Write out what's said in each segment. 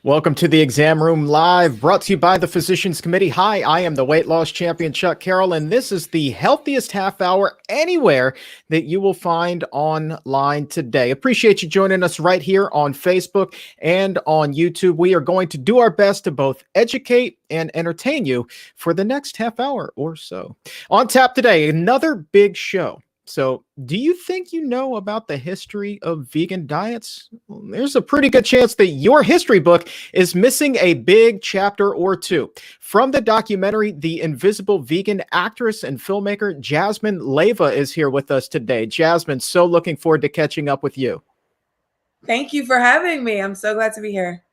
Welcome to the Exam Room Live, brought to you by the Physicians Committee. Hi, I am the weight loss champion, Chuck Carroll, and this is the healthiest half hour anywhere that you will find online today. Appreciate you joining us right here on Facebook and on YouTube. We are going to do our best to both educate and entertain you for the next half hour or so. On tap today, another big show. So, do you think you know about the history of vegan diets? Well, there's a pretty good chance that your history book is missing a big chapter or two. From the documentary, The Invisible Vegan, actress and filmmaker Jasmine Leyva is here with us today. Jasmine, so looking forward to catching up with you. Thank you for having me. I'm so glad to be here.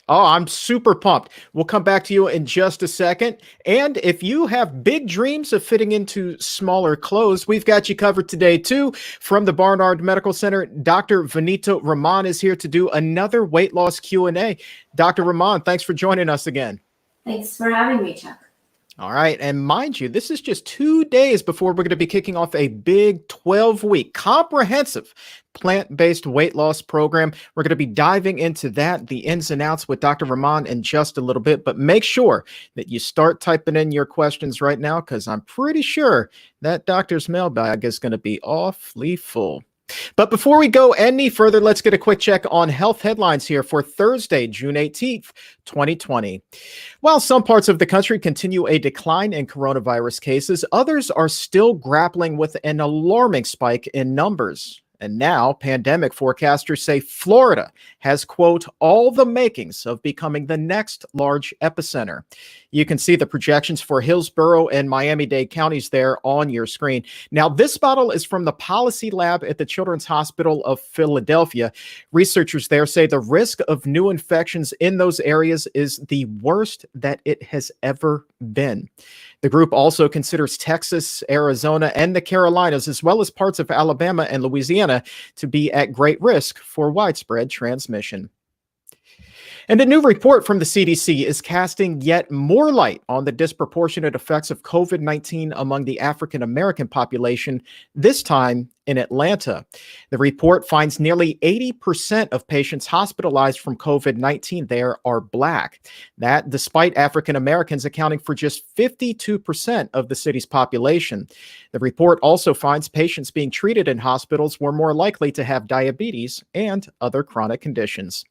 Oh, I'm super pumped. We'll come back to you in just a second. And if you have big dreams of fitting into smaller clothes, we've got you covered today, too. From the Barnard Medical Center, Dr. Vanita Rahman is here to do another weight loss Q&A. Dr. Rahman, thanks for joining us again. Thanks for having me, Chuck. All right. And mind you, this is just 2 days before we're going to be kicking off a big 12-week comprehensive plant-based weight loss program. We're going to be diving into that, the ins and outs with Dr. Rahman in just a little bit. But make sure that you start typing in your questions right now, because I'm pretty sure that doctor's mailbag is going to be awfully full. But before we go any further, let's get a quick check on health headlines here for Thursday, June 18th, 2020. While some parts of the country continue a decline in coronavirus cases, others are still grappling with an alarming spike in numbers. And now, pandemic forecasters say Florida has, quote, all the makings of becoming the next large epicenter. You can see the projections for Hillsborough and Miami-Dade counties there on your screen. Now, this model is from the Policy Lab at the Children's Hospital of Philadelphia. Researchers there say the risk of new infections in those areas is the worst that it has ever been. The group also considers Texas, Arizona, and the Carolinas, as well as parts of Alabama and Louisiana, to be at great risk for widespread transmission. And a new report from the CDC is casting yet more light on the disproportionate effects of COVID-19 among the African American population, this time in Atlanta. The report finds nearly 80% of patients hospitalized from COVID-19 there are Black. That despite African Americans accounting for just 52% of the city's population. The report also finds patients being treated in hospitals were more likely to have diabetes and other chronic conditions.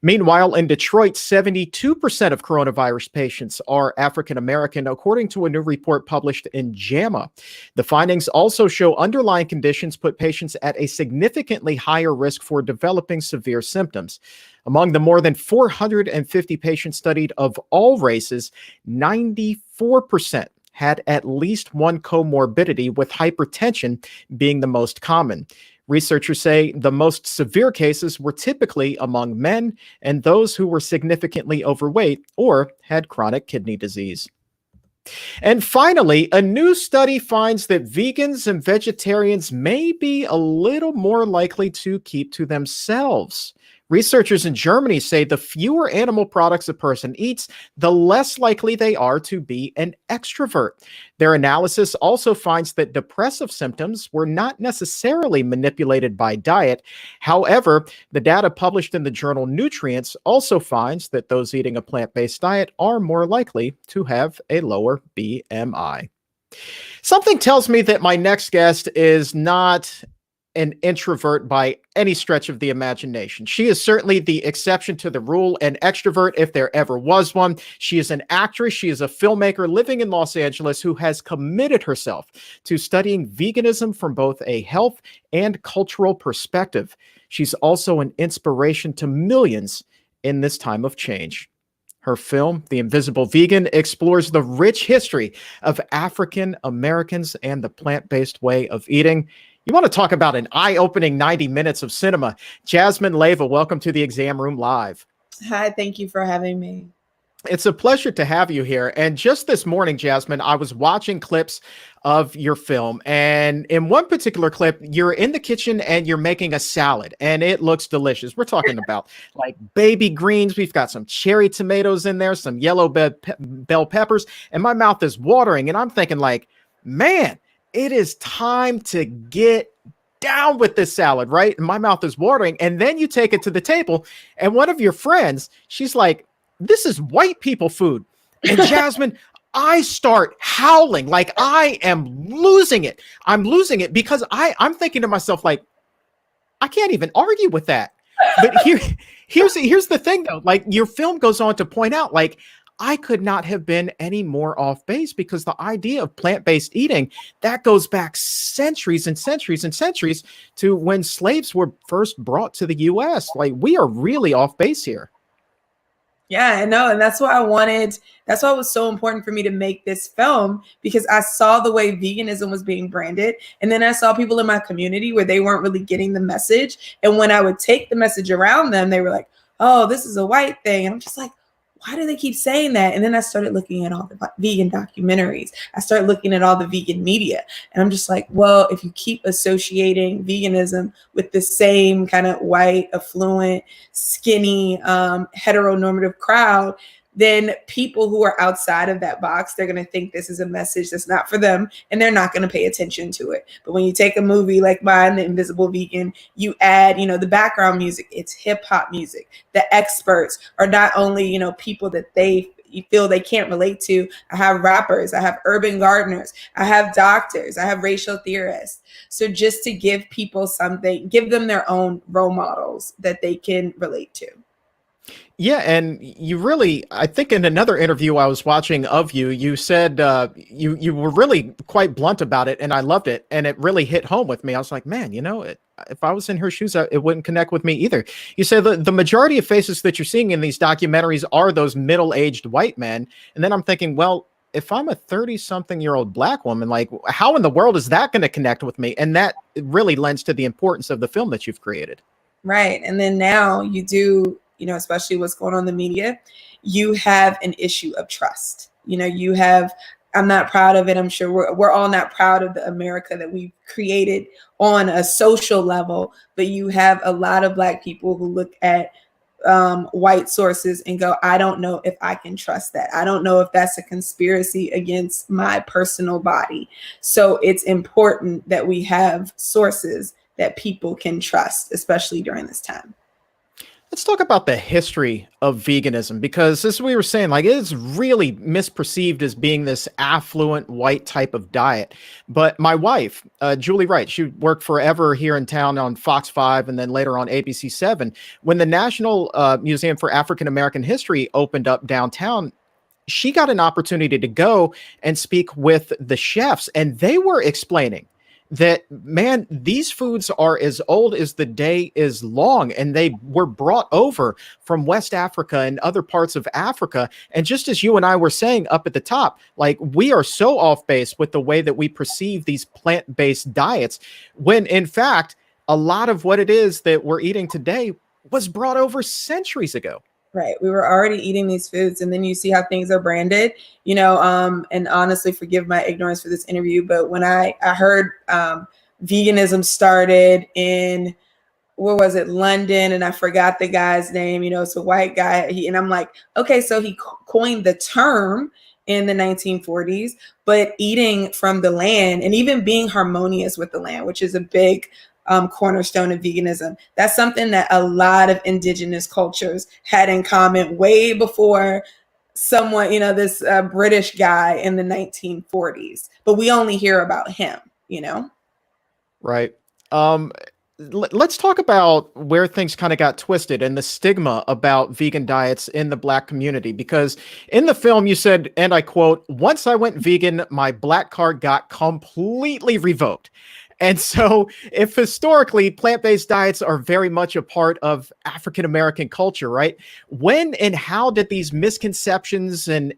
Meanwhile, in Detroit, 72% of coronavirus patients are African American, according to a new report published in JAMA. The findings also show underlying conditions put patients at a significantly higher risk for developing severe symptoms. Among the more than 450 patients studied of all races, 94% had at least one comorbidity, with hypertension being the most common. Researchers say the most severe cases were typically among men and those who were significantly overweight or had chronic kidney disease. And finally, a new study finds that vegans and vegetarians may be a little more likely to keep to themselves. Researchers in Germany say the fewer animal products a person eats, the less likely they are to be an extrovert. Their analysis also finds that depressive symptoms were not necessarily manipulated by diet. However, the data published in the journal Nutrients also finds that those eating a plant-based diet are more likely to have a lower BMI. Something tells me that my next guest is not an introvert by any stretch of the imagination. She is certainly the exception to the rule, an extrovert if there ever was one. She is an actress. She is a filmmaker living in Los Angeles who has committed herself to studying veganism from both a health and cultural perspective. She's also an inspiration to millions in this time of change. Her film, The Invisible Vegan, explores the rich history of African Americans and the plant-based way of eating. You want to talk about an eye-opening 90 minutes of cinema. Jasmine Leyva, welcome to the Exam Room Live. Hi, thank you for having me. It's a pleasure to have you here. And just this morning, Jasmine, I was watching clips of your film. And in one particular clip, you're in the kitchen and you're making a salad and it looks delicious. We're talking about like baby greens. We've got some cherry tomatoes in there, some yellow bell peppers, and my mouth is watering. And I'm thinking like, man, it is time to get down with this salad, right? And my mouth is watering. And then you take it to the table, and one of your friends, she's like, this is white people food. And Jasmine, I start howling like I am losing it. I'm losing it because I'm thinking to myself, like, I can't even argue with that. But here's the thing though, like your film goes on to point out, like, I could not have been any more off base because the idea of plant-based eating, that goes back centuries and centuries and centuries to when slaves were first brought to the US. Like, we are really off base here. Yeah, I know. And that's why it was so important for me to make this film, because I saw the way veganism was being branded. And then I saw people in my community where they weren't really getting the message. And when I would take the message around them, they were like, oh, this is a white thing. And I'm just like, why do they keep saying that? And then I started looking at all the vegan documentaries. I started looking at all the vegan media. And I'm just like, well, if you keep associating veganism with the same kind of white, affluent, skinny, heteronormative crowd, then people who are outside of that box, they're going to think this is a message that's not for them, and they're not going to pay attention to it. But when you take a movie like mine, The Invisible Vegan, you add, the background music, it's hip hop music. The experts are not only, people that you feel they can't relate to. I have rappers, I have urban gardeners, I have doctors, I have racial theorists. So just to give people something, give them their own role models that they can relate to. Yeah, and you really, I think in another interview I was watching of you, you said you were really quite blunt about it, and I loved it, and it really hit home with me. I was like, man, if I was in her shoes, it wouldn't connect with me either. You said the majority of faces that you're seeing in these documentaries are those middle-aged white men, and then I'm thinking, well, if I'm a 30-something-year-old Black woman, like, how in the world is that going to connect with me? And that really lends to the importance of the film that you've created. Right, and then now you do, especially what's going on in the media, you have an issue of trust. I'm not proud of it. I'm sure we're all not proud of the America that we've created on a social level, but you have a lot of Black people who look at white sources and go, I don't know if I can trust that. I don't know if that's a conspiracy against my personal body. So it's important that we have sources that people can trust, especially during this time. Let's talk about the history of veganism, because as we were saying, like, it is really misperceived as being this affluent white type of diet. But my wife, Julie Wright, she worked forever here in town on Fox 5 and then later on ABC 7. When the National Museum for African American History opened up downtown, she got an opportunity to go and speak with the chefs, and they were explaining that, man, these foods are as old as the day is long, and they were brought over from West Africa and other parts of Africa. And just as you and I were saying up at the top, like, we are so off base with the way that we perceive these plant-based diets, when in fact, a lot of what it is that we're eating today was brought over centuries ago. Right. We were already eating these foods, and then you see how things are branded, and honestly, forgive my ignorance for this interview, but when I heard veganism started in, where was it, London, and I forgot the guy's name, it's a white guy, and I'm like, okay, so he coined the term in the 1940s, but eating from the land and even being harmonious with the land, which is a big cornerstone of veganism. That's something that a lot of indigenous cultures had in common way before someone, this British guy in the 1940s. But we only hear about him, Right. Let's talk about where things kind of got twisted and the stigma about vegan diets in the Black community, because in the film you said, and I quote, "Once I went vegan, my Black card got completely revoked." And so if historically plant-based diets are very much a part of African-American culture, right? When and how did these misconceptions and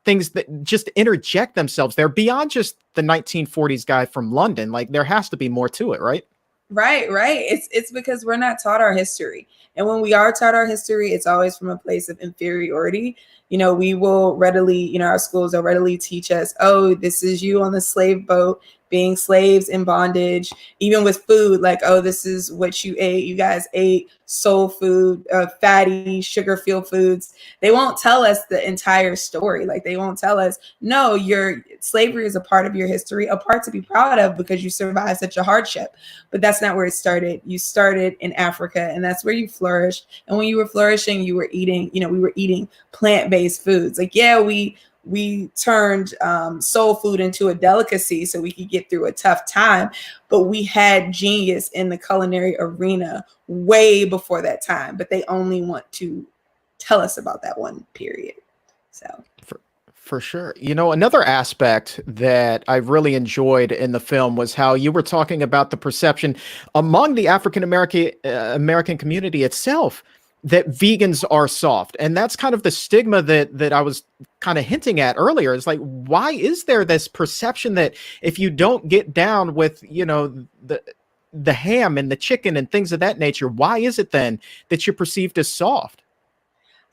things that just interject themselves there beyond just the 1940s guy from London? Like, there has to be more to it, right? Right. It's because we're not taught our history. And when we are taught our history, it's always from a place of inferiority. We will readily, our schools will readily teach us, oh, this is you on the slave boat. being slaves in bondage, even with food, like, oh, this is what you ate. You guys ate soul food, fatty, sugar-filled foods. They won't tell us the entire story. Like, they won't tell us, no, your slavery is a part of your history, a part to be proud of because you survived such a hardship. But that's not where it started. You started in Africa, and that's where you flourished. And when you were flourishing, you were eating, we were eating plant-based foods. Like, yeah, we turned soul food into a delicacy so we could get through a tough time, but we had genius in the culinary arena way before that time, but they only want to tell us about that one period. So for sure. Another aspect that I really enjoyed in the film was how you were talking about the perception among the African American community itself that vegans are soft. And that's kind of the stigma that I was kind of hinting at earlier. It's like, why is there this perception that if you don't get down with, the ham and the chicken and things of that nature, why is it then that you're perceived as soft?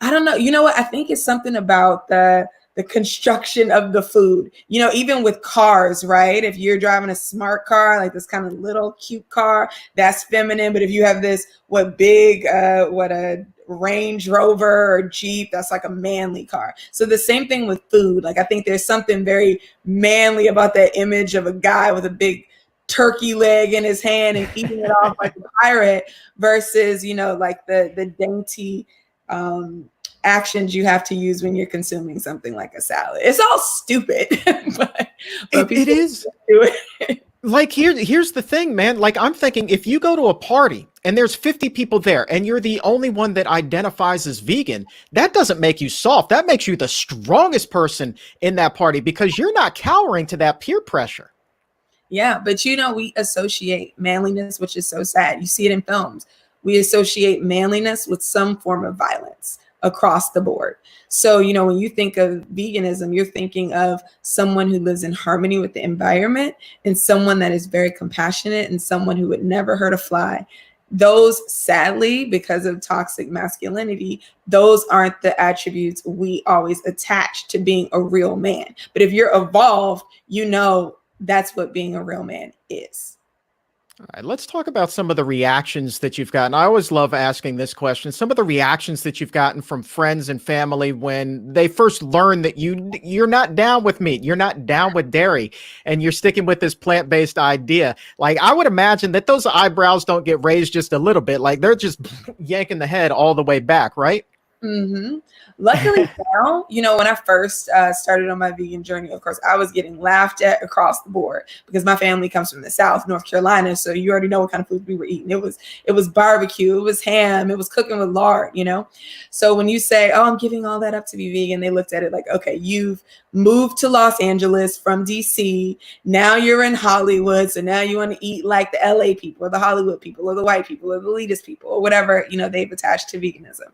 I don't know. You know what? I think it's something about the construction of the food, even with cars, right? If you're driving a smart car, like this kind of little cute car, that's feminine. But if you have this, a Range Rover or Jeep, that's like a manly car. So the same thing with food. Like, I think there's something very manly about that image of a guy with a big turkey leg in his hand and eating it off like a pirate versus, like the dainty, actions you have to use when you're consuming something like a salad. It's all stupid, but it is. Do it. Like, here's the thing, man. Like, I'm thinking if you go to a party and there's 50 people there and you're the only one that identifies as vegan, that doesn't make you soft. That makes you the strongest person in that party because you're not cowering to that peer pressure. Yeah, but we associate manliness, which is so sad. You see it in films. We associate manliness with some form of violence across the board. So, when you think of veganism, you're thinking of someone who lives in harmony with the environment and someone that is very compassionate and someone who would never hurt a fly. Those, sadly, because of toxic masculinity, those aren't the attributes we always attach to being a real man. But if you're evolved, that's what being a real man is. All right, let's talk about some of the reactions that you've gotten. I always love asking this question. Some of the reactions that you've gotten from friends and family when they first learn that you're not down with meat, you're not down with dairy, and you're sticking with this plant-based idea. Like, I would imagine that those eyebrows don't get raised just a little bit. Like, they're just yanking the head all the way back, right? Mm-hmm. Luckily now, when I first started on my vegan journey, of course, I was getting laughed at across the board because my family comes from the South, North Carolina. So you already know what kind of food we were eating. It was barbecue, it was ham, it was cooking with lard, So when you say, oh, I'm giving all that up to be vegan, they looked at it like, okay, you've moved to Los Angeles from DC. Now you're in Hollywood. So now you want to eat like the LA people or the Hollywood people or the white people or the elitist people or whatever, they've attached to veganism.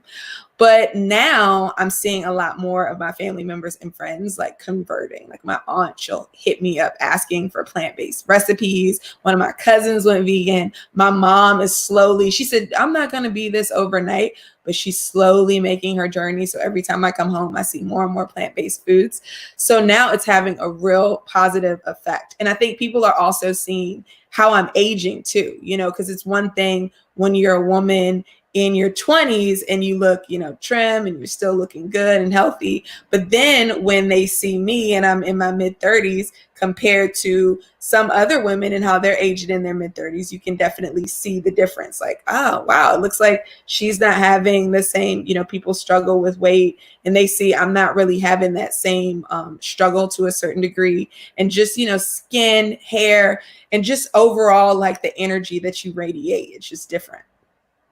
But now I'm seeing a lot more of my family members and friends like converting. Like, my aunt, she'll hit me up asking for plant-based recipes. One of my cousins went vegan. My mom is she said, I'm not going to be this overnight, but she's slowly making her journey. So every time I come home, I see more and more plant-based foods. So now it's having a real positive effect. And I think people are also seeing how I'm aging too, because it's one thing when you're a woman in your 20s and you look, trim and you're still looking good and healthy. But then when they see me and I'm in my mid 30s compared to some other women and how they're aged in their mid 30s, you can definitely see the difference. Like, oh, wow, it looks like she's not having the same, people struggle with weight and they see I'm not really having that same struggle to a certain degree. And just, skin, hair, and just overall, like the energy that you radiate, it's just different.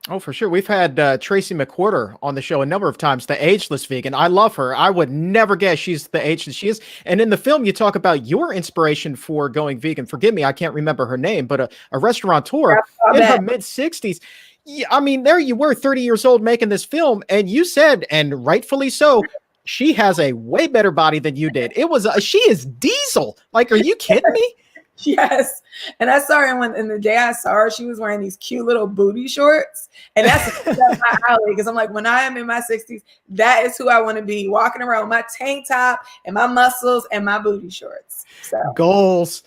Oh, for sure. We've had Tracy McWhorter on the show a number of times, the ageless vegan. I love her. I would never guess she's the age that she is. And in the film, you talk about your inspiration for going vegan. Forgive me, I can't remember her name, but a restaurateur in her mid-60s. Yeah, I mean, there you were, 30 years old, making this film, and you said, and rightfully so, she has a way better body than you did. She is diesel. Like, are you kidding me? Yes. And I saw her, and the day I saw her, she was wearing these cute little booty shorts. And that's my alley, because I'm like, when I am in my 60s, that is who I want to be, walking around with my tank top and my muscles and my booty shorts. So Goals.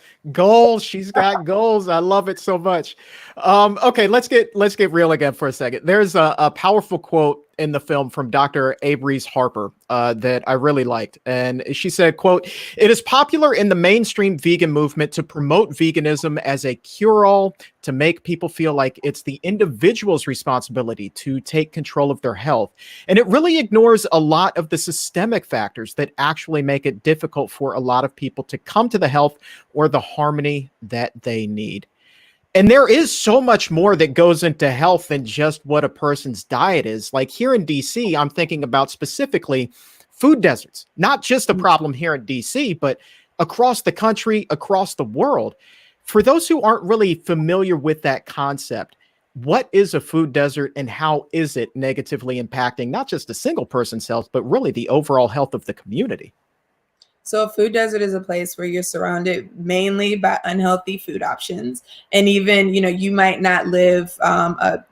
She's got goals. I love it so much. Okay, let's get real again for a second. There's a powerful quote in the film from Dr. Avery's Harper that I really liked. And she said, quote, "It is popular in the mainstream vegan movement to promote veganism as a cure-all, to make people feel like it's the individual's responsibility to take control of their health. And it really ignores a lot of the systemic factors that actually make it difficult for a lot of people to come to the health or the harmony that they need." And there is so much more that goes into health than just what a person's diet is. Like here in DC, I'm thinking about specifically food deserts, not just a problem here in DC, but across the country, across the world. For those who aren't really familiar with that concept, what is a food desert and how is it negatively impacting not just a single person's health, but really the overall health of the community? So a food desert is a place where you're surrounded mainly by unhealthy food options. And even, you might not live,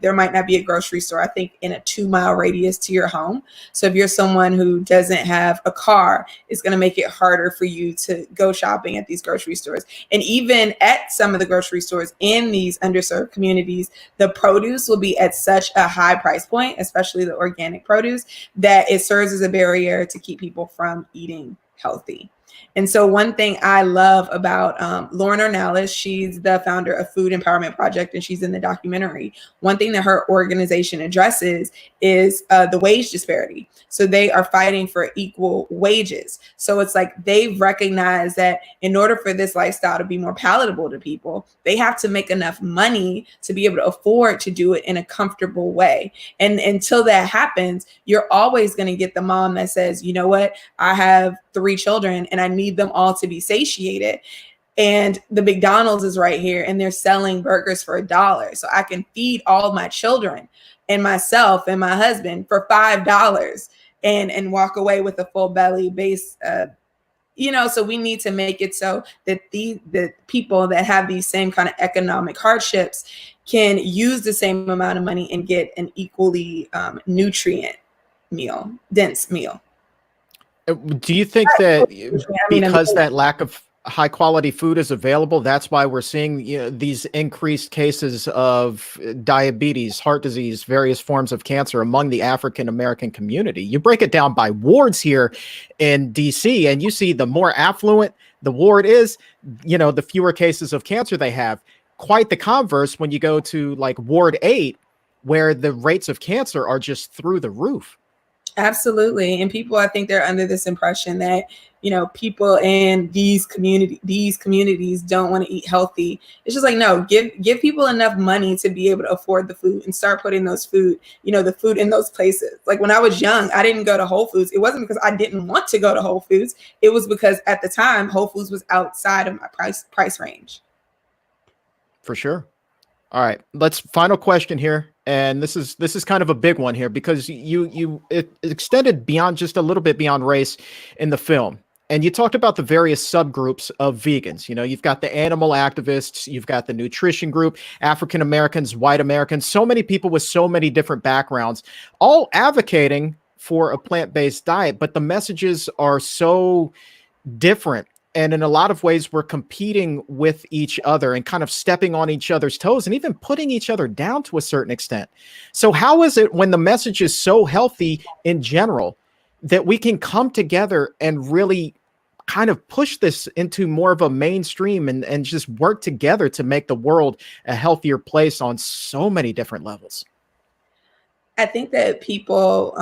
there might not be a grocery store, I think, in a 2-mile radius to your home. So if you're someone who doesn't have a car, it's going to make it harder for you to go shopping at these grocery stores. And even at some of the grocery stores in these underserved communities, the produce will be at such a high price point, especially the organic produce, that it serves as a barrier to keep people from eating healthy. And so one thing I love about Lauren Ornelas, she's the founder of Food Empowerment Project, and she's in the documentary. One thing that her organization addresses is the wage disparity. So they are fighting for equal wages. So it's like they've recognized that in order for this lifestyle to be more palatable to people, they have to make enough money to be able to afford to do it in a comfortable way. And until that happens, you're always going to get the mom that says, you know what, I have 3 children and I need them all to be satiated. And the McDonald's is right here and they're selling burgers for $1. So I can feed all my children and myself and my husband for $5 and walk away with a full belly base. So we need to make it so that the people that have these same kind of economic hardships can use the same amount of money and get an equally nutrient dense meal. Do you think that because that lack of high quality food is available, that's why we're seeing these increased cases of diabetes, heart disease, various forms of cancer among the African American community? You break it down by wards here in DC, and you see the more affluent the ward is, the fewer cases of cancer they have. Quite the converse when you go to like Ward 8, where the rates of cancer are just through the roof. Absolutely. And people, I think they're under this impression that, people in these communities don't want to eat healthy. It's just like, no, give people enough money to be able to afford the food and start putting the food in those places. Like when I was young, I didn't go to Whole Foods. It wasn't because I didn't want to go to Whole Foods. It was because at the time, Whole Foods was outside of my price range. For sure. All right, final question here. And this is kind of a big one here because it extended beyond just a little bit beyond race in the film. And you talked about the various subgroups of vegans. You've got the animal activists, you've got the nutrition group, African Americans, white Americans, so many people with so many different backgrounds, all advocating for a plant-based diet, but the messages are so different. And in a lot of ways, we're competing with each other and kind of stepping on each other's toes and even putting each other down to a certain extent. So how is it when the message is so healthy in general that we can come together and really kind of push this into more of a mainstream and just work together to make the world a healthier place on so many different levels? I think that people,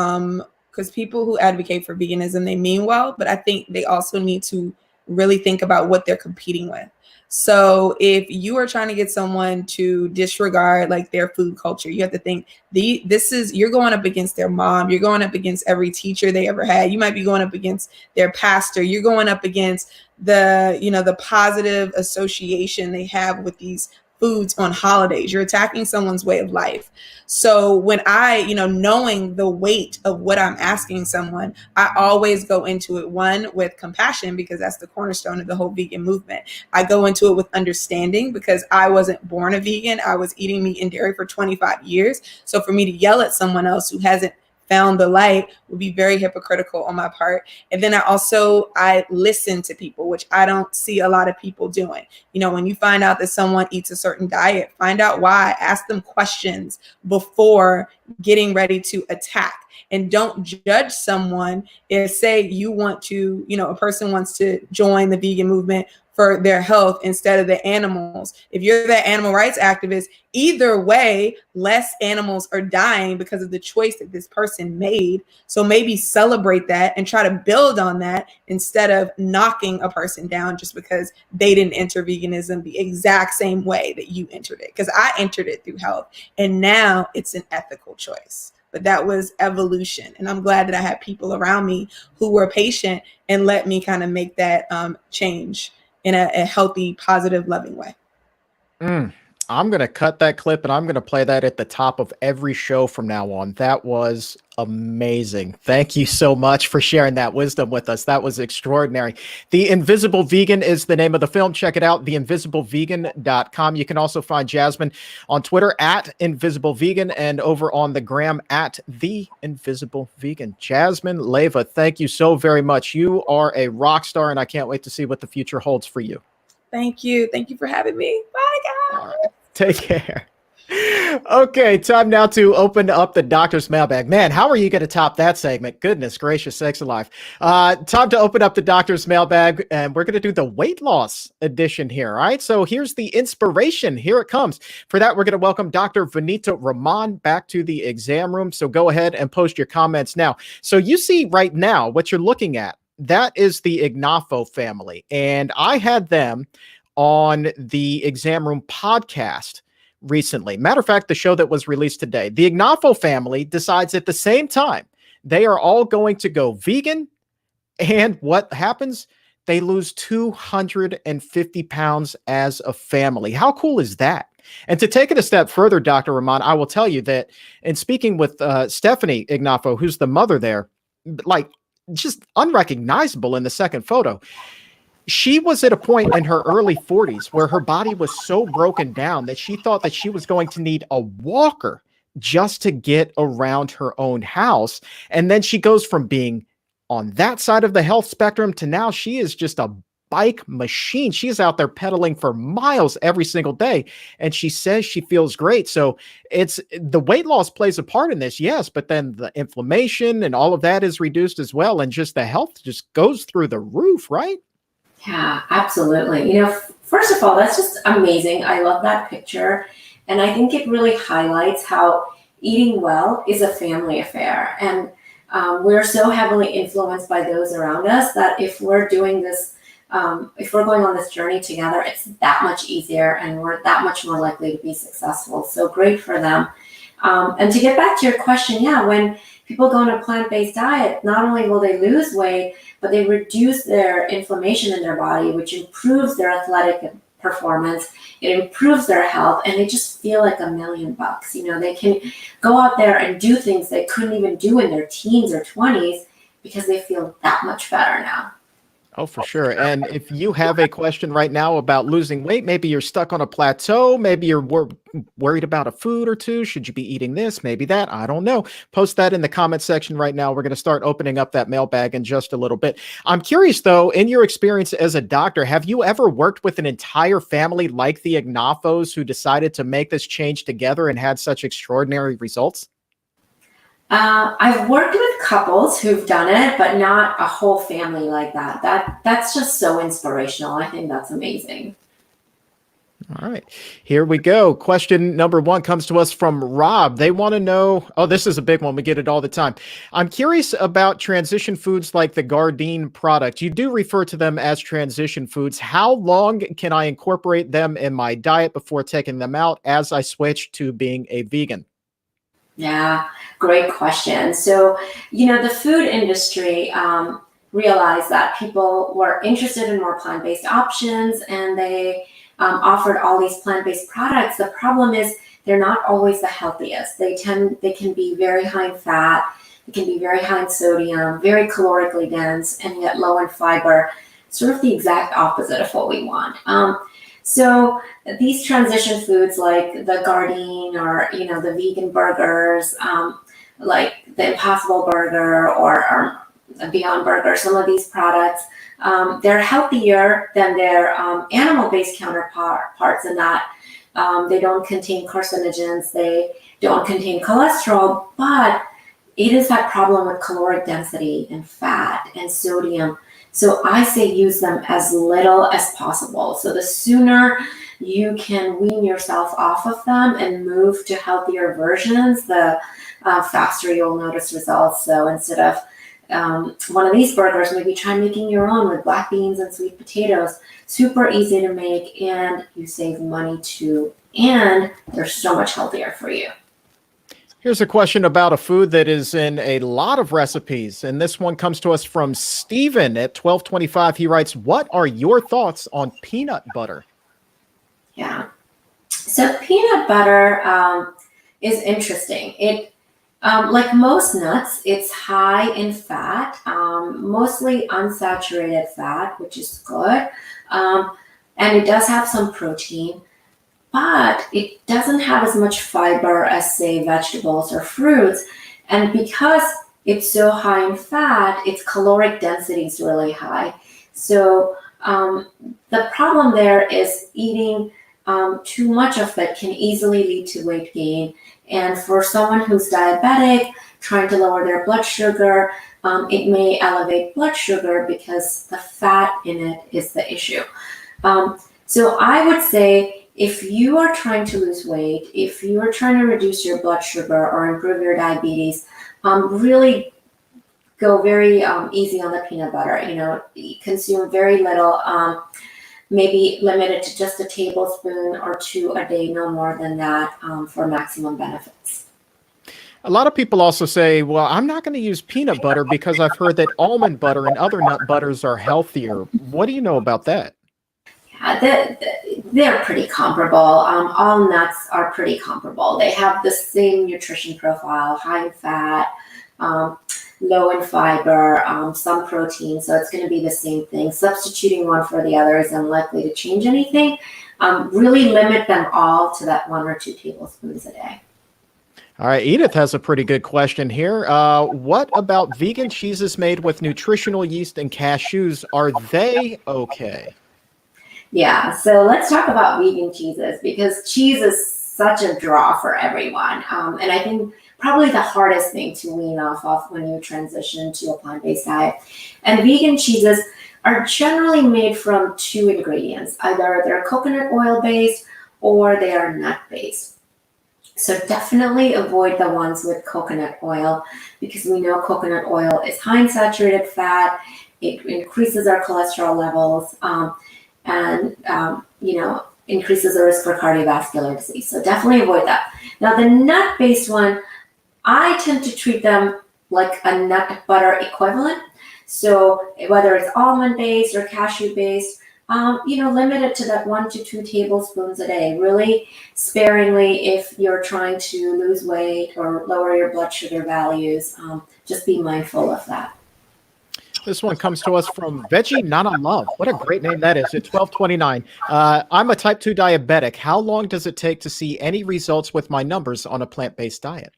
because people who advocate for veganism, they mean well, but I think they also need to really think about what they're competing with. So if you are trying to get someone to disregard like their food culture, you have to think you're going up against their mom, you're going up against every teacher they ever had. You might be going up against their pastor. You're going up against the positive association they have with these foods on holidays. You're attacking someone's way of life. So when I, knowing the weight of what I'm asking someone, I always go into it, one, with compassion, because that's the cornerstone of the whole vegan movement. I go into it with understanding because I wasn't born a vegan. I was eating meat and dairy for 25 years. So for me to yell at someone else who hasn't found the light would be very hypocritical on my part. And then I listen to people, which I don't see a lot of people doing. When you find out that someone eats a certain diet, find out why, ask them questions before getting ready to attack. And don't judge someone if, say, you want to, a person wants to join the vegan movement for their health instead of the animals. If you're the animal rights activist, either way, less animals are dying because of the choice that this person made. So maybe celebrate that and try to build on that instead of knocking a person down just because they didn't enter veganism the exact same way that you entered it. Because I entered it through health, and now it's an ethical choice. But that was evolution. And I'm glad that I had people around me who were patient and let me kind of make that change in a healthy, positive, loving way. I'm going to cut that clip and I'm going to play that at the top of every show from now on. That was amazing. Thank you so much for sharing that wisdom with us. That was extraordinary. The Invisible Vegan is the name of the film. Check it out, theinvisiblevegan.com. You can also find Jasmine on Twitter at Invisible Vegan and over on the gram at The Invisible Vegan. Jasmine Leyva, thank you so very much. You are a rock star and I can't wait to see what the future holds for you. Thank you. Thank you for having me. Bye, guys. All right. Take care. Okay, time now to open up the doctor's mailbag. Man, how are you going to top that segment? Goodness gracious, sakes alive. Time to open up the doctor's mailbag, and we're going to do the weight loss edition here. All right, so here's the inspiration. Here it comes. For that, we're going to welcome Dr. Vanita Rahman back to the exam room. So go ahead and post your comments now. So you see right now what you're looking at. That is the Ignafo family, and I had them on the Exam Room podcast recently. Matter of fact, the show that was released today, the Ignafo family decides at the same time they are all going to go vegan. And what happens? They lose 250 pounds as a family. How cool is that? And to take it a step further, Dr. Rahman, I will tell you that in speaking with Stephanie Ignafo, who's the mother there, like just unrecognizable in the second photo. She was at a point in her early 40s where her body was so broken down that she thought that she was going to need a walker just to get around her own house. And then she goes from being on that side of the health spectrum to now she is just a bike machine. She is out there pedaling for miles every single day. And she says she feels great. So it's the weight loss plays a part in this. Yes. But then the inflammation and all of that is reduced as well. And just the health just goes through the roof, right? Yeah, absolutely. First of all, that's just amazing. I love that picture. And I think it really highlights how eating well is a family affair. And we're so heavily influenced by those around us that if we're doing this, if we're going on this journey together, it's that much easier and we're that much more likely to be successful. So great for them. And to get back to your question, yeah, when people go on a plant-based diet, not only will they lose weight, but they reduce their inflammation in their body, which improves their athletic performance. It improves their health, and they just feel like $1,000,000. They can go out there and do things they couldn't even do in their teens or 20s because they feel that much better now. Oh, for sure. And if you have a question right now about losing weight, maybe you're stuck on a plateau, maybe you're worried about a food or two. Should you be eating this? Maybe that. I don't know. Post that in the comment section right now. We're going to start opening up that mailbag in just a little bit. I'm curious, though, in your experience as a doctor, have you ever worked with an entire family like the Ignafos who decided to make this change together and had such extraordinary results? I've worked with couples who've done it, but not a whole family like that. That's just so inspirational. I think that's amazing. All right, here we go. Question number one comes to us from Rob. They want to know, oh, this is a big one. We get it all the time. I'm curious about transition foods like the Gardein product. You do refer to them as transition foods. How long can I incorporate them in my diet before taking them out as I switch to being a vegan? Yeah, great question. So, the food industry realized that people were interested in more plant-based options, and they offered all these plant-based products, the problem is they're not always the healthiest. They can be very high in fat, they can be very high in sodium, very calorically dense, and yet low in fiber, sort of the exact opposite of what we want. So these transition foods like the Gardein or, the vegan burgers, like the Impossible Burger or Beyond Burger, some of these products, they're healthier than their animal-based counterparts in that they don't contain carcinogens, they don't contain cholesterol, but it is that problem with caloric density and fat and sodium. So I say use them as little as possible. So the sooner you can wean yourself off of them and move to healthier versions, the faster you'll notice results. So instead of one of these burgers, maybe try making your own with black beans and sweet potatoes. Super easy to make, and you save money too, and they're so much healthier for you. Here's a question about a food that is in a lot of recipes, and this one comes to us from Steven at 1225. He writes, what are your thoughts on peanut butter? Yeah. So peanut butter is interesting. It, like most nuts, it's high in fat, mostly unsaturated fat, which is good. And it does have some protein, but it doesn't have as much fiber as, say, vegetables or fruits. And because it's so high in fat, its caloric density is really high. So the problem there is eating too much of it can easily lead to weight gain. And for someone who's diabetic, trying to lower their blood sugar, it may elevate blood sugar because the fat in it is the issue. So I would say, if you are trying to lose weight, if you are trying to reduce your blood sugar or improve your diabetes, really go very easy on the peanut butter. Consume very little, maybe limit it to just a tablespoon or 2 a day, no more than that, for maximum benefits. A lot of people also say, well, I'm not going to use peanut butter because I've heard that almond butter and other nut butters are healthier. What do you know about that? They're pretty comparable. All nuts are pretty comparable. They have the same nutrition profile, high in fat, low in fiber, some protein. So it's going to be the same thing. Substituting one for the other is unlikely to change anything. Really limit them all to that 1 or 2 tablespoons a day. All right, Edith has a pretty good question here. What about vegan cheeses made with nutritional yeast and cashews? Are they okay? Yeah, so let's talk about vegan cheeses, because cheese is such a draw for everyone. And I think probably the hardest thing to wean off of when you transition to a plant-based diet. And vegan cheeses are generally made from 2 ingredients. Either they're coconut oil based or they are nut based. So definitely avoid the ones with coconut oil, because we know coconut oil is high in saturated fat. It increases our cholesterol levels. And increases the risk for cardiovascular disease. So definitely avoid that. Now the nut-based one, I tend to treat them like a nut butter equivalent. So whether it's almond-based or cashew-based, limit it to that 1 to 2 tablespoons a day, really sparingly if you're trying to lose weight or lower your blood sugar values. Just be mindful of that. This one comes to us from Veggie Nana Love. What a great name that is. At 1229. I'm a type 2 diabetic. How long does it take to see any results with my numbers on a plant-based diet?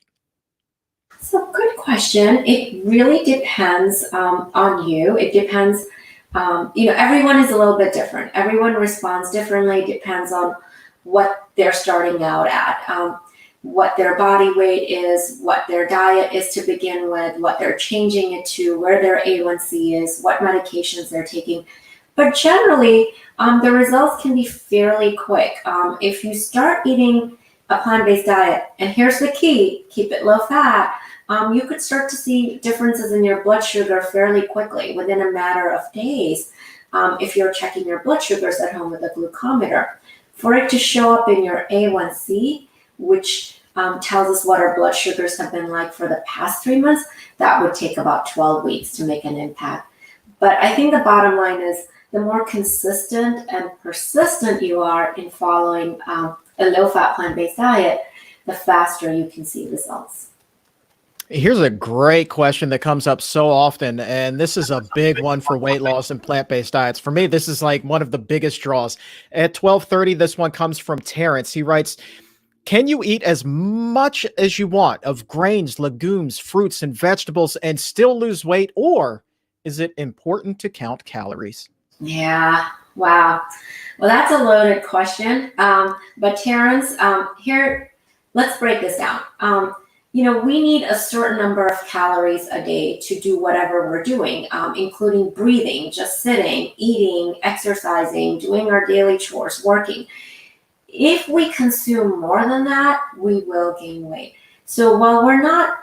So good question. It really depends on you. It depends, everyone is a little bit different. Everyone responds differently. Depends on what they're starting out at. What their body weight is, what their diet is to begin with, what they're changing it to, where their A1C is, what medications they're taking. But generally, the results can be fairly quick. If you start eating a plant-based diet, and here's the key, keep it low fat, you could start to see differences in your blood sugar fairly quickly, within a matter of days, if you're checking your blood sugars at home with a glucometer. For it to show up in your A1C, which tells us what our blood sugars have been like for the past 3 months, that would take about 12 weeks to make an impact. But I think the bottom line is the more consistent and persistent you are in following a low-fat plant-based diet, the faster you can see results. Here's a great question that comes up so often, and this is a big one for weight loss and plant-based diets. For me, this is like one of the biggest draws. At 12:30, this one comes from Terrence. He writes, can you eat as much as you want of grains, legumes, fruits, and vegetables and still lose weight, or is it important to count calories? Yeah, wow. Well, that's a loaded question. But Terrence, here, let's break this down. We need a certain number of calories a day to do whatever we're doing, including breathing, just sitting, eating, exercising, doing our daily chores, working. If we consume more than that, we will gain weight. So while we're not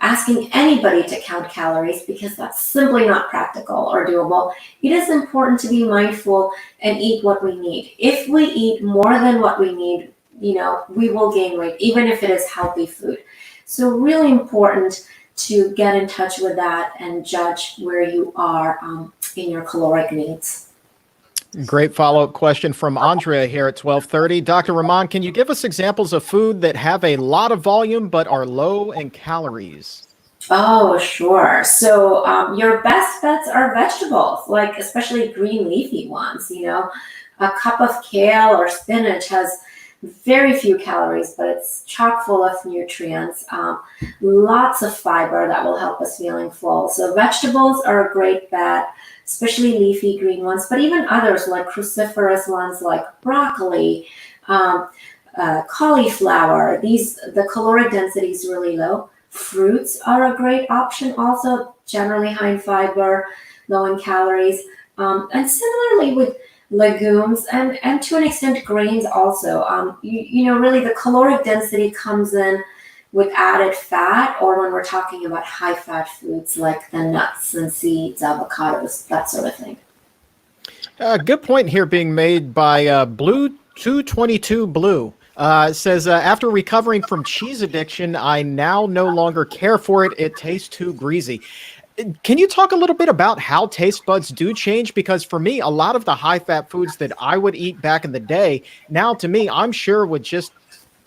asking anybody to count calories, because that's simply not practical or doable, it is important to be mindful and eat what we need. If we eat more than what we need, we will gain weight, even if it is healthy food. So really important to get in touch with that and judge where you are in your caloric needs. Great follow-up question from Andrea here at 12:30. Dr. Rahman, can you give us examples of food that have a lot of volume but are low in calories? Oh, sure. So your best bets are vegetables, like especially green leafy ones. A cup of kale or spinach has very few calories, but it's chock full of nutrients, lots of fiber that will help us feeling full. So vegetables are a great bet, especially leafy green ones, but even others like cruciferous ones like broccoli, cauliflower. The caloric density is really low. Fruits are a great option also, generally high in fiber, low in calories. And similarly with legumes and to an extent grains also. Really the caloric density comes in with added fat, or when we're talking about high fat foods like the nuts and seeds, avocados, that sort of thing. Good point here being made by Blue 222 Blue. It says, after recovering from cheese addiction, I now no longer care for it. It tastes too greasy. Can you talk a little bit about how taste buds do change? Because for me, a lot of the high fat foods that I would eat back in the day, now to me, I'm sure would just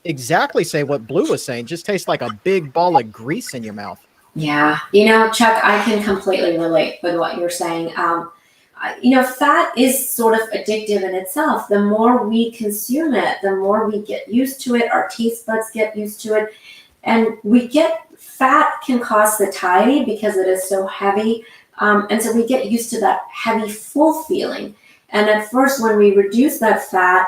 exactly say what Blue was saying, just taste like a big ball of grease in your mouth. Yeah. Chuck, I can completely relate with what you're saying. Fat is sort of addictive in itself. The more we consume it, the more we get used to it. Our taste buds get used to it. And fat can cause satiety because it is so heavy. And so we get used to that heavy, full feeling. And at first, when we reduce that fat,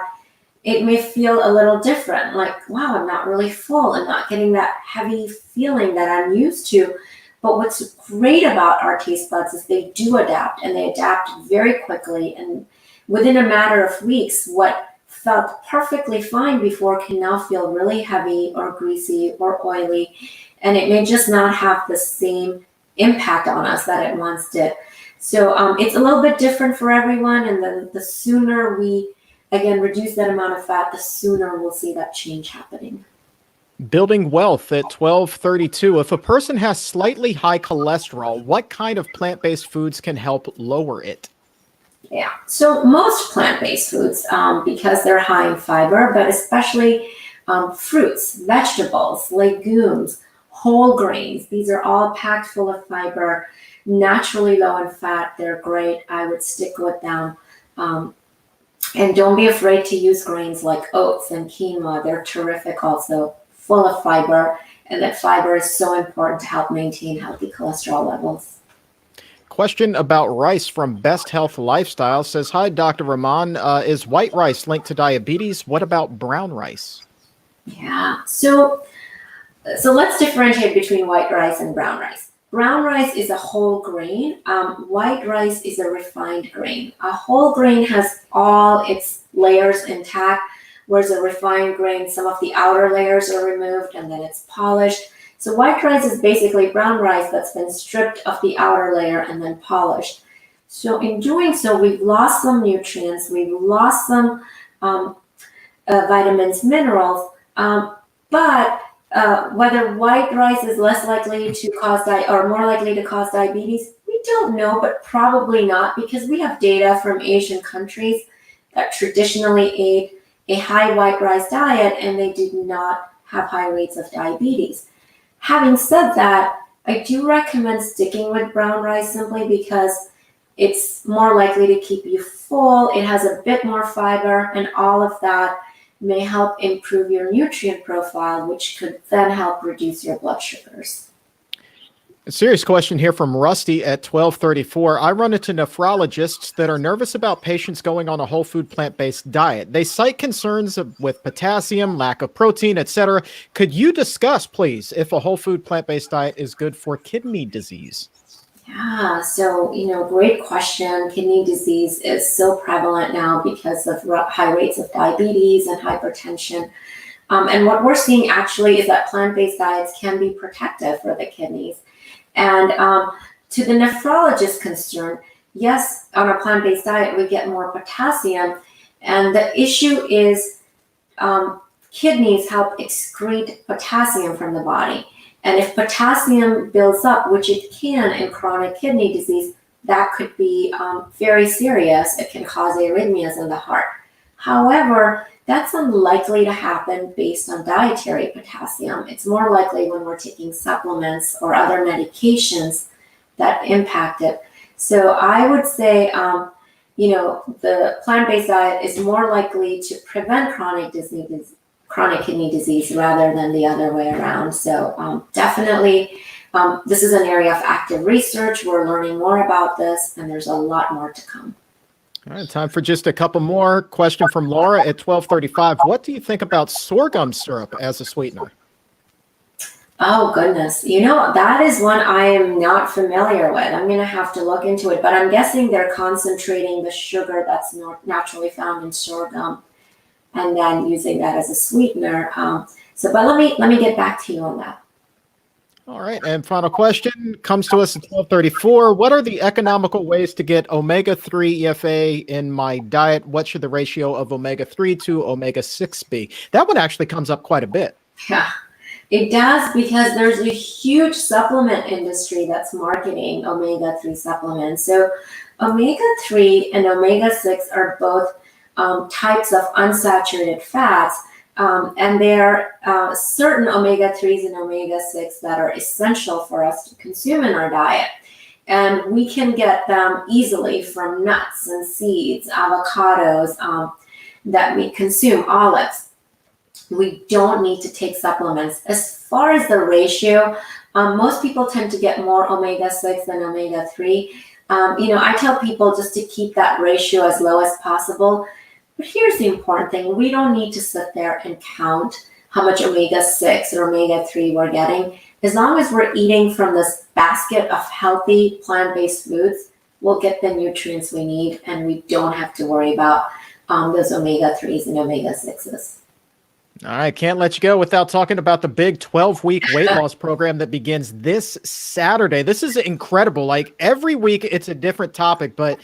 it may feel a little different. Like, wow, I'm not really full. I'm not getting that heavy feeling that I'm used to. But what's great about our taste buds is they do adapt, and they adapt very quickly. And within a matter of weeks, what felt perfectly fine before can now feel really heavy or greasy or oily. And it may just not have the same impact on us that it once did. So it's a little bit different for everyone. And the sooner we, again, reduce that amount of fat, the sooner we'll see that change happening. Building wealth at 12:32. If a person has slightly high cholesterol, what kind of plant-based foods can help lower it? Yeah, so most plant-based foods, because they're high in fiber, but especially fruits, vegetables, legumes, whole grains, these are all packed full of fiber, naturally low in fat. They're great. I would stick with them. And don't be afraid to use grains like oats and quinoa. They're terrific also, full of fiber, and that fiber is so important to help maintain healthy cholesterol levels. Question about rice from Best Health Lifestyle says, hi, Dr. Rahman. Is white rice linked to diabetes? What about brown rice? Yeah, so let's differentiate between white rice and brown rice. Brown rice is a whole grain. White rice is a refined grain. A whole grain has all its layers intact, whereas a refined grain, some of the outer layers are removed and then it's polished. So white rice is basically brown rice that's been stripped of the outer layer and then polished. So in doing so, we've lost some nutrients, we've lost some vitamins, minerals, but whether white rice is less likely to cause or more likely to cause diabetes, we don't know, but probably not, because we have data from Asian countries that traditionally ate a high white rice diet and they did not have high rates of diabetes. Having said that, I do recommend sticking with brown rice simply because it's more likely to keep you full. It has a bit more fiber, and all of that may help improve your nutrient profile, which could then help reduce your blood sugars. A serious question here from Rusty at 1234. I run into nephrologists that are nervous about patients going on a whole food plant-based diet. They cite concerns with potassium, lack of protein, etc. Could you discuss, please, if a whole food plant-based diet is good for kidney disease? Yeah, so, great question. Kidney disease is so prevalent now because of high rates of diabetes and hypertension. And what we're seeing actually is that plant-based diets can be protective for the kidneys. And to the nephrologist concern, yes, on a plant-based diet, we get more potassium. And the issue is kidneys help excrete potassium from the body. And if potassium builds up, which it can in chronic kidney disease, that could be very serious. It can cause arrhythmias in the heart. However, that's unlikely to happen based on dietary potassium. It's more likely when we're taking supplements or other medications that impact it. So I would say, the plant-based diet is more likely to prevent chronic kidney disease rather than the other way around. So definitely, this is an area of active research. We're learning more about this, and there's a lot more to come. All right, time for just a couple more. Question from Laura at 1235. What do you think about sorghum syrup as a sweetener? Oh, goodness. That is one I am not familiar with. I'm going to have to look into it, but I'm guessing they're concentrating the sugar that's naturally found in sorghum and then using that as a sweetener. But let me get back to you on that. All right, and final question comes to us at 1234. What are the economical ways to get omega-3 EFA in my diet? What should the ratio of omega-3 to omega-6 be? That one actually comes up quite a bit. Yeah, it does, because there's a huge supplement industry that's marketing omega-3 supplements. So omega-3 and omega-6 are both types of unsaturated fats. And there are certain omega-3s and omega-6 that are essential for us to consume in our diet. And we can get them easily from nuts and seeds, avocados that we consume, olives. We don't need to take supplements. As far as the ratio, most people tend to get more omega-6 than omega-3. I tell people just to keep that ratio as low as possible. But here's the important thing. We don't need to sit there and count how much omega-6 or omega-3 we're getting. As long as we're eating from this basket of healthy plant-based foods, we'll get the nutrients we need, and we don't have to worry about those omega-3s and omega-6s. All right, can't let you go without talking about the big 12-week weight loss program that begins this Saturday. This is incredible. Like every week, it's a different topic, but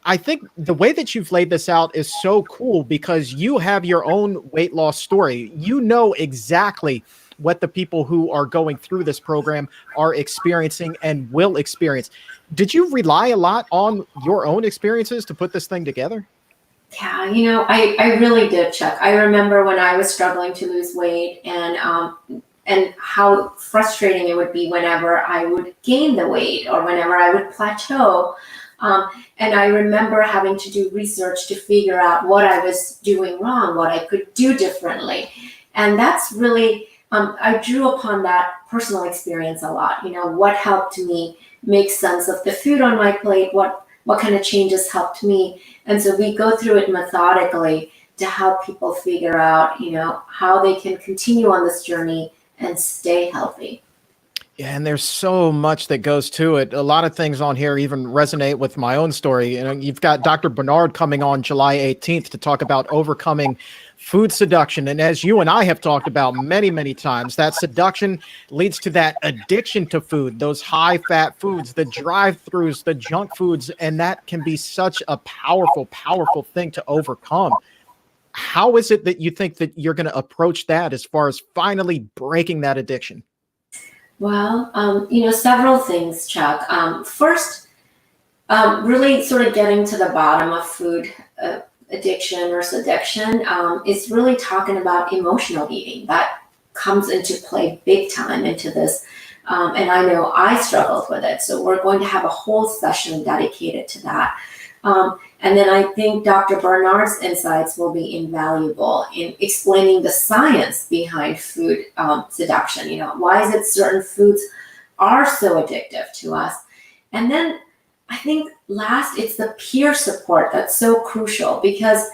I think the way that you've laid this out is so cool because you have your own weight loss story. You know exactly what the people who are going through this program are experiencing and will experience. Did you rely a lot on your own experiences to put this thing together? Yeah, I really did, Chuck. I remember when I was struggling to lose weight and how frustrating it would be whenever I would gain the weight or whenever I would plateau. And I remember having to do research to figure out what I was doing wrong, what I could do differently. And that's really, I drew upon that personal experience a lot. What helped me make sense of the food on my plate, what kind of changes helped me. And so we go through it methodically to help people figure out, how they can continue on this journey and stay healthy. Yeah, and there's so much that goes to it. A lot of things on here even resonate with my own story. You've got Dr. Bernard coming on July 18th to talk about overcoming food seduction. And as you and I have talked about many, many times, that seduction leads to that addiction to food, those high-fat foods, the drive-thrus, the junk foods, and that can be such a powerful, powerful thing to overcome. How is it that you think that you're going to approach that as far as finally breaking that addiction? Well, several things, Chuck. First, Really sort of getting to the bottom of food addiction or seduction is really talking about emotional eating. That comes into play big time into this. And I know I struggled with it. So we're going to have a whole session dedicated to that. And then I think Dr. Bernard's insights will be invaluable in explaining the science behind food seduction. You know, why is it certain foods are so addictive to us? And then I think last, it's the peer support that's so crucial, because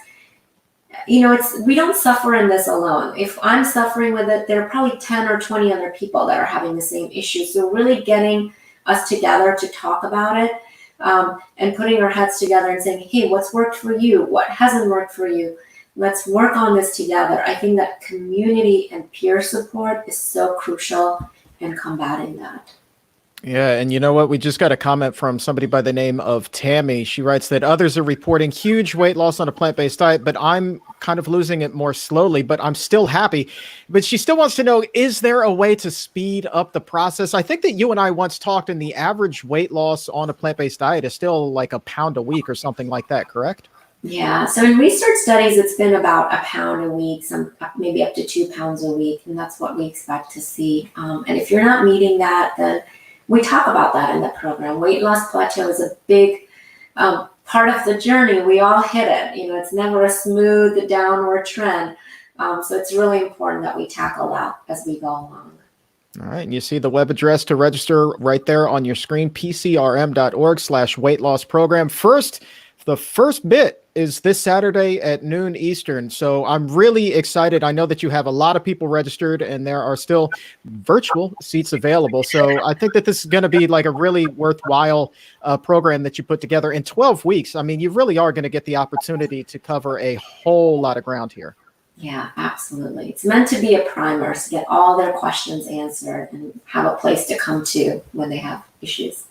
you know, we don't suffer in this alone. If I'm suffering with it, there are probably 10 or 20 other people that are having the same issue. So really getting us together to talk about it, and putting our heads together and saying, hey, what's worked for you? What hasn't worked for you? Let's work on this together. I think that community and peer support is so crucial in combating that. Yeah, and you know what? We just got a comment from somebody by the name of Tammy. She writes that others are reporting huge weight loss on a plant-based diet, but I'm kind of losing it more slowly, but I'm still happy. But she still wants to know, is there a way to speed up the process? I think that you and I once talked, and the average weight loss on a plant-based diet is still like a pound a week or something like that, correct? Yeah, so in research studies, it's been about a pound a week, some maybe up to 2 pounds a week, and that's what we expect to see. And if you're not meeting that, then we talk about that in the program. Weight loss plateau is a big part of the journey. We all hit it. You know, it's never a smooth downward trend. So it's really important that we tackle that as we go along. All right. And you see the web address to register right there on your screen, pcrm.org/weight loss program. The first bit is this Saturday at noon Eastern. So I'm really excited. I know that you have a lot of people registered, and there are still virtual seats available. So I think that this is going to be like a really worthwhile program that you put together in 12 weeks. I mean, you really are going to get the opportunity to cover a whole lot of ground here. Yeah, absolutely. It's meant to be a primer to get all their questions answered and have a place to come to when they have issues.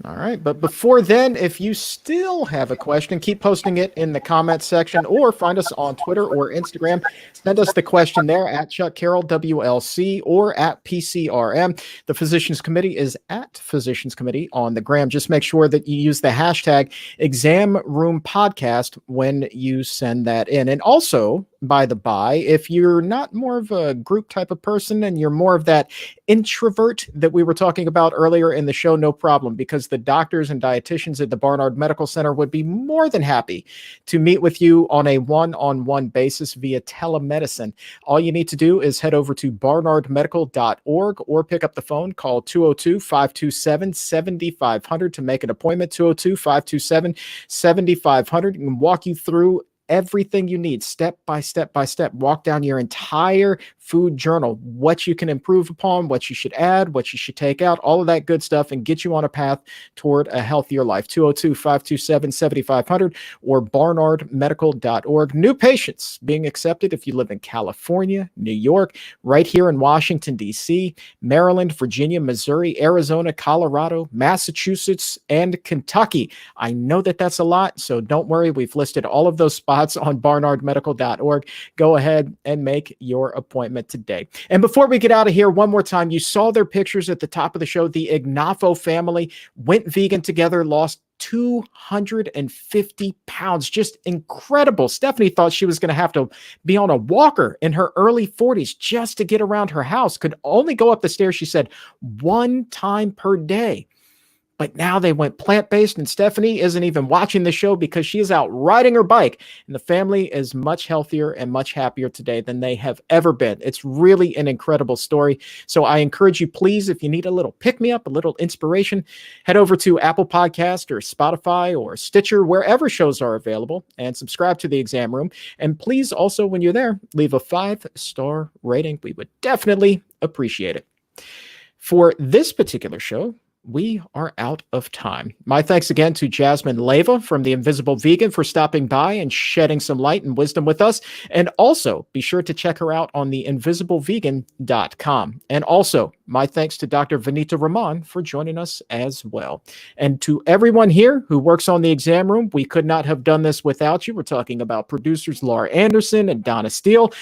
All right. But before then, if you still have a question, keep posting it in the comments section, or find us on Twitter or Instagram. Send us the question there at Chuck Carroll, WLC, or at PCRM. The Physicians Committee is at Physicians Committee on the gram. Just make sure that you use the hashtag Exam Room Podcast when you send that in. And also, by the by, if you're not more of a group type of person and you're more of that introvert that we were talking about earlier in the show, no problem, because the doctors and dietitians at the Barnard Medical Center would be more than happy to meet with you on a one-on-one basis via telemedicine. All you need to do is head over to barnardmedical.org or pick up the phone, call 202-527-7500 to make an appointment, 202-527-7500. We can walk you through everything you need, step by step by step. Walk down your entire food journal, what you can improve upon, what you should add, what you should take out, all of that good stuff, and get you on a path toward a healthier life. 202-527-7500 or barnardmedical.org. New patients being accepted if you live in California, New York, right here in Washington, D.C., Maryland, Virginia, Missouri, Arizona, Colorado, Massachusetts, and Kentucky. I know that that's a lot, so don't worry. We've listed all of those spots on barnardmedical.org. Go ahead and make your appointment today. And before we get out of here, one more time, you saw their pictures at the top of the show. The Ignafo family went vegan together, lost 250 pounds. Just incredible. Stephanie thought she was going to have to be on a walker in her early 40s just to get around her house. Could only go up the stairs, she said, 1 time per day. But now they went plant-based, and Stephanie isn't even watching the show because she is out riding her bike, and the family is much healthier and much happier today than they have ever been. It's really an incredible story. So I encourage you, please, if you need a little pick-me-up, a little inspiration, head over to Apple Podcast or Spotify or Stitcher, wherever shows are available, and subscribe to The Exam Room. And please also, when you're there, leave a 5-star rating. We would definitely appreciate it. For this particular show, we are out of time. My thanks again to Jasmine Leyva from The Invisible Vegan for stopping by and shedding some light and wisdom with us. And also be sure to check her out on theinvisiblevegan.com. And also my thanks to Dr. Vanita Rahman for joining us as well. And to everyone here who works on The Exam Room, we could not have done this without you. We're talking about producers Laura Anderson and Donna Steele,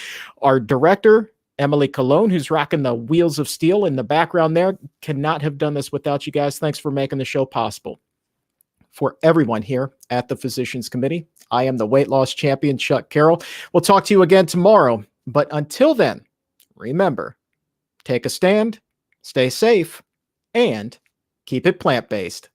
our director, Emily Colon, who's rocking the wheels of steel in the background there. Cannot have done this without you guys. Thanks for making the show possible. for everyone here at the Physicians Committee. I am the weight loss champion, Chuck Carroll. We'll talk to you again tomorrow. But until then, remember, take a stand, stay safe, and keep it plant-based.